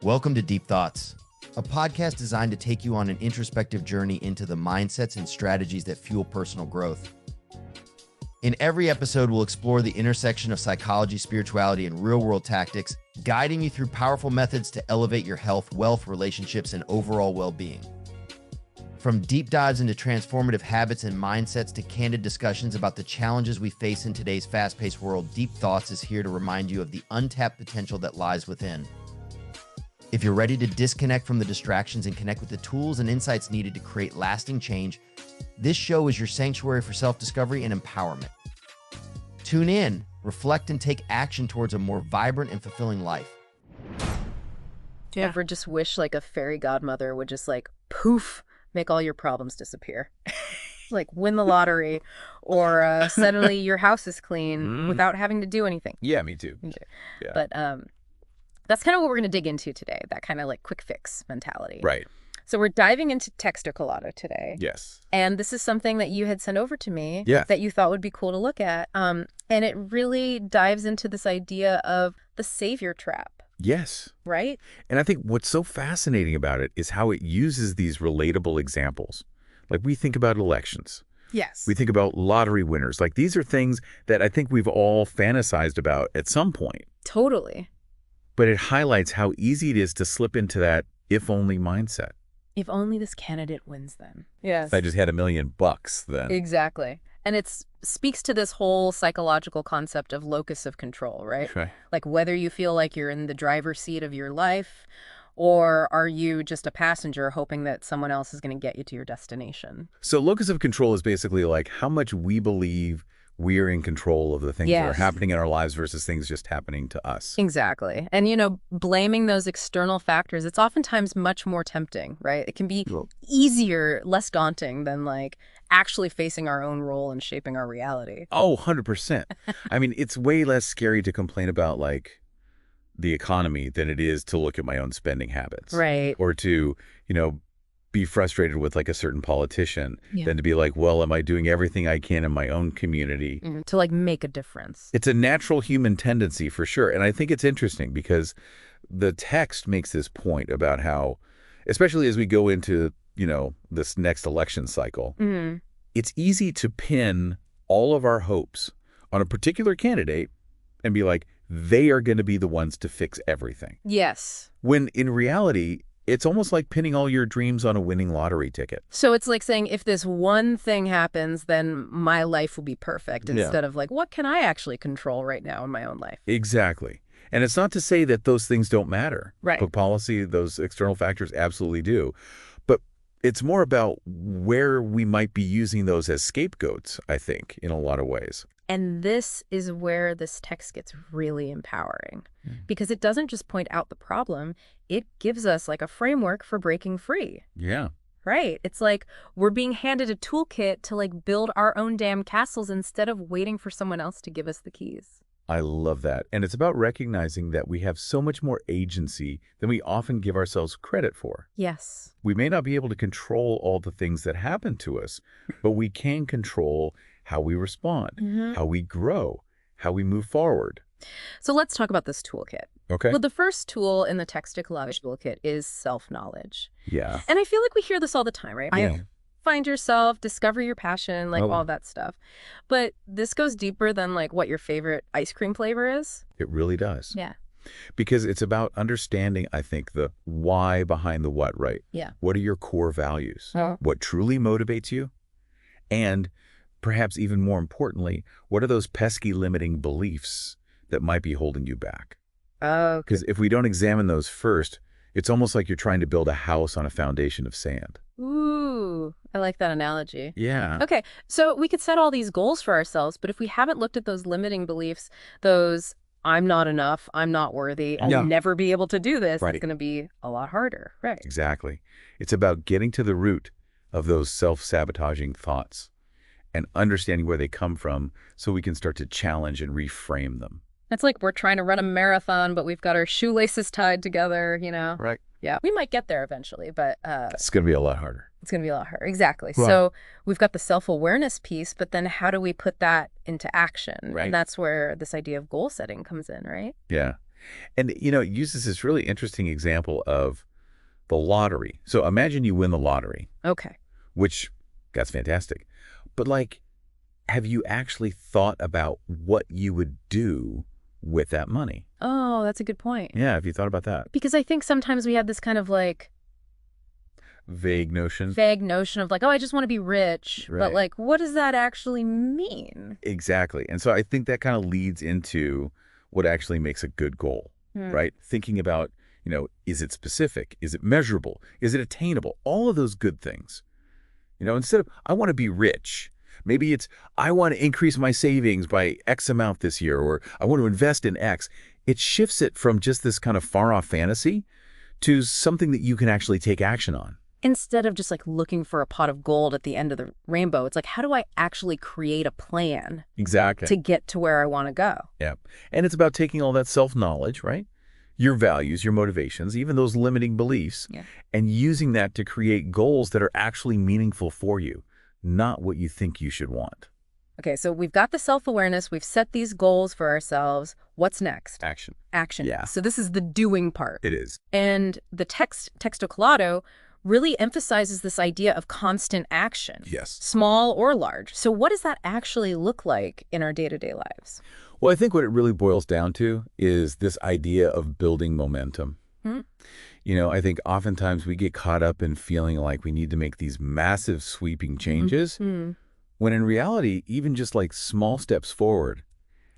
Welcome to Deep Thoughts, a podcast designed to take you on an introspective journey into the mindsets and strategies that fuel personal growth. In every episode, we'll explore the intersection of psychology, spirituality, and real-world tactics, guiding you through powerful methods to elevate your health, wealth, relationships, and overall well-being. From deep dives into transformative habits and mindsets to candid discussions about the challenges we face in today's fast-paced world, Deep Thoughts is here to remind you of the untapped potential that lies within. If you're ready to disconnect from the distractions and connect with the tools and insights needed to create lasting change, this show is your sanctuary for self-discovery and empowerment. Tune in, reflect, and take action towards a more vibrant and fulfilling life. Do you ever just wish like a fairy godmother would just like poof, make all your problems disappear? Like win the lottery or suddenly your house is clean without having to do anything. Yeah, me too. Yeah. But that's kind of what we're going to dig into today, that kind of like quick fix mentality. Right. So we're diving into textocolado today. Yes. And this is something that you had sent over to me Yes. that you thought would be cool to look at. And it really dives into this idea of the savior trap. Yes. Right? And I think what's so fascinating about it is how it uses these relatable examples. Like we think about elections. Yes. We think about lottery winners. Like these are things that I think we've all fantasized about at some point. Totally. But it highlights how easy it is to slip into that if-only mindset. If only this candidate wins then. Yes. If I just had $1 million then. Exactly. And it speaks to this whole psychological concept of locus of control, right? Right. Like whether you feel like you're in the driver's seat of your life or are you just a passenger hoping that someone else is going to get you to your destination? So locus of control is basically like how much we believe we're in control of the things that are happening in our lives versus things just happening to us. Exactly. And, you know, blaming those external factors, it's oftentimes much more tempting, right? It can be easier, less daunting than like actually facing our own role and shaping our reality. Oh, 100%. I mean, it's way less scary to complain about like the economy than it is to look at my own spending habits. Right. Or to, be frustrated with like a certain politician than to be like, well, am I doing everything I can in my own community? To like make a difference. It's a natural human tendency for sure. And I think it's interesting because the text makes this point about how, especially as we go into, this next election cycle, it's easy to pin all of our hopes on a particular candidate and be like, they are going to be the ones to fix everything. Yes. When in reality, it's almost like pinning all your dreams on a winning lottery ticket. So it's like saying, if this one thing happens, then my life will be perfect, instead of like, what can I actually control right now in my own life? Exactly. And it's not to say that those things don't matter. Right. Public policy, those external factors absolutely do. But it's more about where we might be using those as scapegoats, I think, in a lot of ways. And this is where this text gets really empowering because it doesn't just point out the problem. It gives us like a framework for breaking free. Yeah. Right. It's like we're being handed a toolkit to like build our own damn castles instead of waiting for someone else to give us the keys. I love that. And it's about recognizing that we have so much more agency than we often give ourselves credit for. Yes. We may not be able to control all the things that happen to us, but we can control how we respond, how we grow, how we move forward. So let's talk about this toolkit. Okay. Well, the first tool in the textocolado toolkit is self-knowledge. Yeah. And I feel like we hear this all the time, right? Yeah. Find yourself, discover your passion, like all that stuff. But this goes deeper than like what your favorite ice cream flavor is. It really does. Yeah. Because it's about understanding, I think, the why behind the what, right? Yeah. What are your core values? What truly motivates you? And perhaps even more importantly, what are those pesky limiting beliefs that might be holding you back? Oh. Because if we don't examine those first, it's almost like you're trying to build a house on a foundation of sand. Ooh, I like that analogy. Yeah. Okay, so we could set all these goals for ourselves, but if we haven't looked at those limiting beliefs, those I'm not enough, I'm not worthy, I'll never be able to do this, it's going to be a lot harder. Right. Exactly. It's about getting to the root of those self-sabotaging thoughts and understanding where they come from so we can start to challenge and reframe them. It's like we're trying to run a marathon, but we've got our shoelaces tied together, Right. Yeah, we might get there eventually, but it's going to be a lot harder. It's going to be a lot harder. Exactly. Right. So we've got the self-awareness piece, but then how do we put that into action? Right. And that's where this idea of goal setting comes in, right? Yeah. And, it uses this really interesting example of the lottery. So imagine you win the lottery, Okay. which that's fantastic. But have you actually thought about what you would do with that money? Oh, that's a good point. Yeah, have you thought about that? Because I think sometimes we have this kind of like Vague notion. of like, oh, I just want to be rich. Right. But like, what does that actually mean? Exactly. And so I think that kind of leads into what actually makes a good goal, right? Thinking about, is it specific? Is it measurable? Is it attainable? All of those good things. Instead of, I want to be rich, maybe it's, I want to increase my savings by X amount this year, or I want to invest in X. It shifts it from just this kind of far-off fantasy to something that you can actually take action on. Instead of just like looking for a pot of gold at the end of the rainbow, it's like, how do I actually create a plan Exactly. to get to where I want to go? Yeah. And it's about taking all that self-knowledge, right? Your values, your motivations, even those limiting beliefs, and using that to create goals that are actually meaningful for you, not what you think you should want. Okay, so we've got the self-awareness. We've set these goals for ourselves. What's next? Action. Action. Yeah. So this is the doing part. It is. And the Texto Claro really emphasizes this idea of constant action. Yes. Small or large. So what does that actually look like in our day-to-day lives? Well, I think what it really boils down to is this idea of building momentum. I think oftentimes we get caught up in feeling like we need to make these massive sweeping changes, when in reality, even just like small steps forward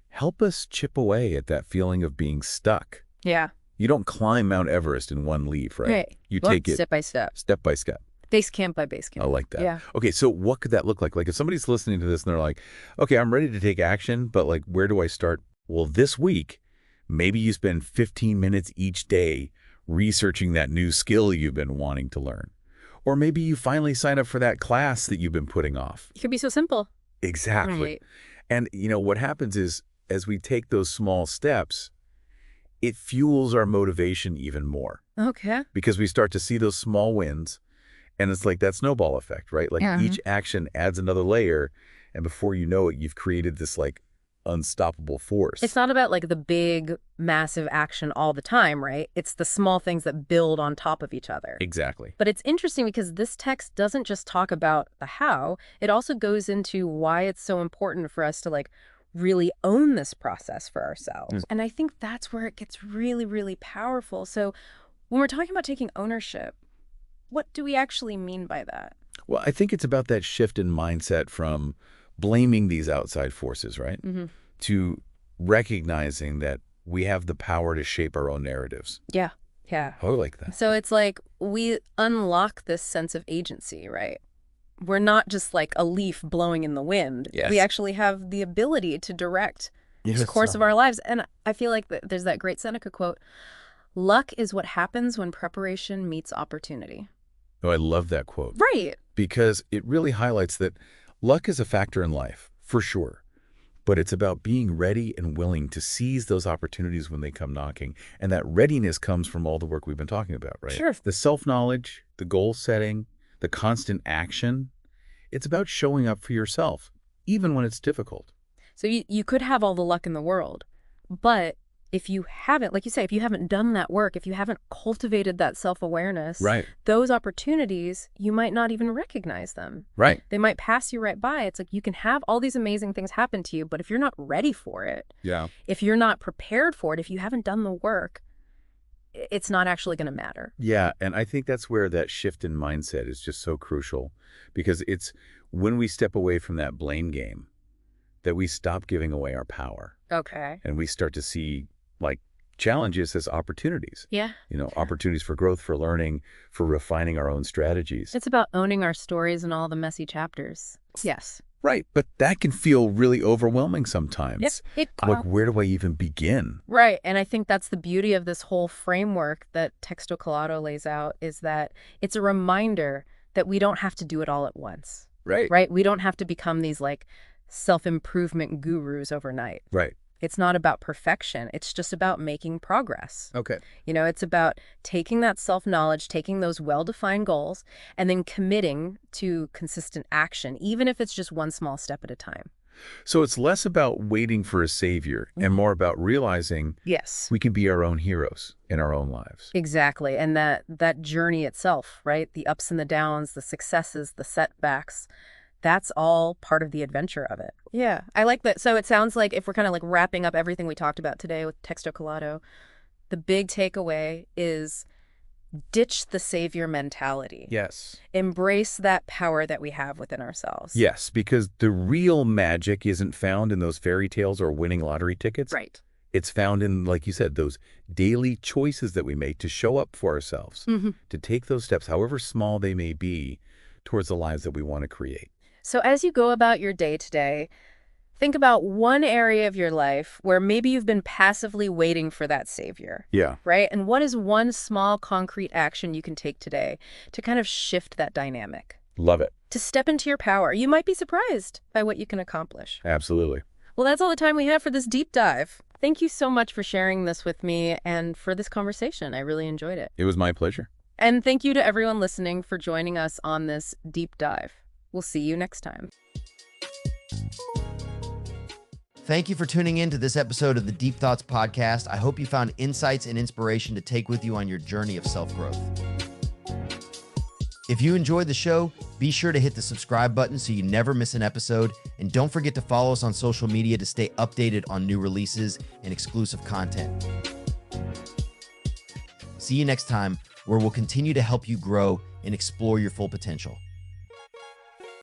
help us chip away at that feeling of being stuck. Yeah. You don't climb Mount Everest in one leap, right? Right. You Well, take it step by step. step by step. Base camp by base camp. I like that. Yeah. Okay, so what could that look like? Like if somebody's listening to this and they're like, okay, I'm ready to take action, but like, where do I start? Well, this week, maybe you spend 15 minutes each day researching that new skill you've been wanting to learn. Or maybe you finally sign up for that class that you've been putting off. It could be so simple. Exactly. Right. And, what happens is as we take those small steps, it fuels our motivation even more. Okay. Because we start to see those small wins. And it's like that snowball effect, right? Like each action adds another layer. And before you know it, you've created this like unstoppable force. It's not about like the big, massive action all the time, right? It's the small things that build on top of each other. Exactly. But it's interesting because this text doesn't just talk about the how, it also goes into why it's so important for us to like really own this process for ourselves. And I think that's where it gets really, really powerful. So when we're talking about taking ownership, what do we actually mean by that? Well, I think it's about that shift in mindset from blaming these outside forces, right? To recognizing that we have the power to shape our own narratives. Yeah. Yeah. I like that. So it's like we unlock this sense of agency, right? We're not just like a leaf blowing in the wind. Yes. We actually have the ability to direct the course of our lives. And I feel like there's that great Seneca quote, luck is what happens when preparation meets opportunity. Oh, I love that quote. Right. Because it really highlights that luck is a factor in life, for sure. But it's about being ready and willing to seize those opportunities when they come knocking. And that readiness comes from all the work we've been talking about, right? Sure. The self-knowledge, the goal setting, the constant action. It's about showing up for yourself, even when it's difficult. So you could have all the luck in the world, but if you haven't, like you say, if you haven't done that work, if you haven't cultivated that self-awareness, Right. those opportunities, you might not even recognize them. Right. They might pass you right by. It's like you can have all these amazing things happen to you, but if you're not ready for it, Yeah. if you're not prepared for it, if you haven't done the work, it's not actually going to matter. Yeah, and I think that's where that shift in mindset is just so crucial, because it's when we step away from that blame game that we stop giving away our power. Okay. And we start to see like challenges as opportunities. Yeah. Opportunities for growth, for learning, for refining our own strategies. It's about owning our stories and all the messy chapters. Yes. Right, but that can feel really overwhelming sometimes. Like, where do I even begin? Right, and I think that's the beauty of this whole framework that Texto Claro lays out, is that it's a reminder that we don't have to do it all at once. Right. Right? We don't have to become these like self-improvement gurus overnight. Right. It's not about perfection. It's just about making progress. Okay. It's about taking that self-knowledge, taking those well-defined goals, and then committing to consistent action, even if it's just one small step at a time. So it's less about waiting for a savior and more about realizing Yes. we can be our own heroes in our own lives. Exactly. And that journey itself, right? The ups and the downs, the successes, the setbacks, that's all part of the adventure of it. Yeah, I like that. So it sounds like if we're kind of like wrapping up everything we talked about today with Texto Colado, the big takeaway is ditch the savior mentality. Yes. Embrace that power that we have within ourselves. Yes, because the real magic isn't found in those fairy tales or winning lottery tickets. Right. It's found in, like you said, those daily choices that we make to show up for ourselves, to take those steps, however small they may be, towards the lives that we want to create. So as you go about your day today, think about one area of your life where maybe you've been passively waiting for that savior. Yeah. Right? And what is one small concrete action you can take today to kind of shift that dynamic? Love it. To step into your power. You might be surprised by what you can accomplish. Absolutely. Well, that's all the time we have for this deep dive. Thank you so much for sharing this with me and for this conversation. I really enjoyed it. It was my pleasure. And thank you to everyone listening for joining us on this deep dive. We'll see you next time. Thank you for tuning in to this episode of the Deep Thoughts Podcast. I hope you found insights and inspiration to take with you on your journey of self-growth. If you enjoyed the show, be sure to hit the subscribe button so you never miss an episode. And don't forget to follow us on social media to stay updated on new releases and exclusive content. See you next time, where we'll continue to help you grow and explore your full potential.